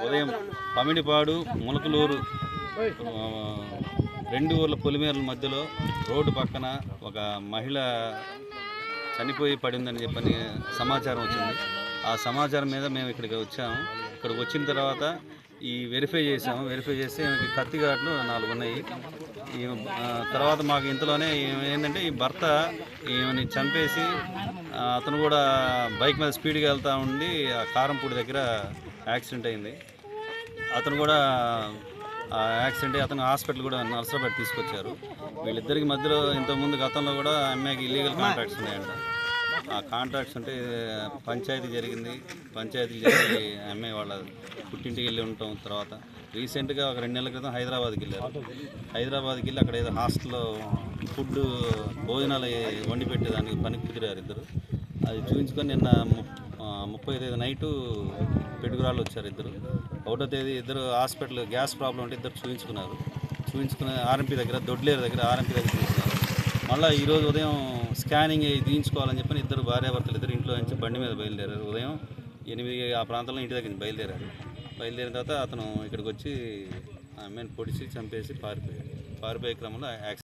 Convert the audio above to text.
ఉదయం పమిడిపాడు ములకలూరు రెండు ఊర్ల పొలిమేరల మధ్యలో రోడ్డు పక్కన ఒక మహిళ చనిపోయి పడిందని చెప్పని సమాచారం వచ్చింది. ఆ సమాచారం మీద మేము ఇక్కడికి వచ్చాము. ఇక్కడికి వచ్చిన తర్వాత వెరిఫై చేసాము. వెరిఫై చేస్తే కత్తి ఘాట్లు 4 ఉన్నాయి. తర్వాత మాకు ఇంతలోనే ఏంటంటే ఈ భర్త ఈమెని చంపేసి అతను కూడా బైక్ మీద స్పీడ్గా వెళ్తూ ఉండి ఆ కారంపూడి దగ్గర యాక్సిడెంట్ అయింది. అతను కూడా యాక్సిడెంట్ అయ్యి అతను హాస్పిటల్ కూడా నర్సరాపేట తీసుకొచ్చారు. వీళ్ళిద్దరికి మధ్యలో ఇంతకుముందు గతంలో కూడా అమ్మాయికి ఇల్లీగల్ కాంట్రాక్ట్స్ ఉన్నాయంట. ఆ కాంట్రాక్ట్స్ అంటే పంచాయతీ జరిగింది. పంచాయతీ జరిగి అమ్మాయి వాళ్ళ పుట్టింటికి వెళ్ళి ఉంటాం. తర్వాత రీసెంట్గా ఒక 2 నెలల క్రితం హైదరాబాద్కి వెళ్ళారు. హైదరాబాద్కి వెళ్ళి అక్కడ ఏదో హాస్టల్లో ఫుడ్ భోజనాలు వండి పెట్టేదానికి పనికి కుదిరారు ఇద్దరు. అది చూపించుకొని నిన్న 30వ తేదీ నైటు పిడుగురాళ్ళు వచ్చారు ఇద్దరు. 1వ తేదీ ఇద్దరు హాస్పిటల్ గ్యాస్ ప్రాబ్లం ఉంటే ఇద్దరు చూపించుకుని ఆర్ఎంపీ దగ్గర దొడ్లేరు దగ్గర ఆర్ఎంపీ దగ్గర చూపించారు. మళ్ళీ ఈరోజు ఉదయం స్కానింగ్ తీయించుకోవాలని చెప్పని ఇద్దరు భార్యాభర్తలు ఇద్దరు ఇంట్లో నుంచి బండి మీద బయలుదేరారు. ఉదయం 8 ఆ ప్రాంతంలో ఇంటి దగ్గర నుంచి బయలుదేరిన తర్వాత అతను ఇక్కడికి వచ్చి ఆమెను పొడిచి చంపేసి పారిపోయే క్రమంలో యాక్సిడెంట్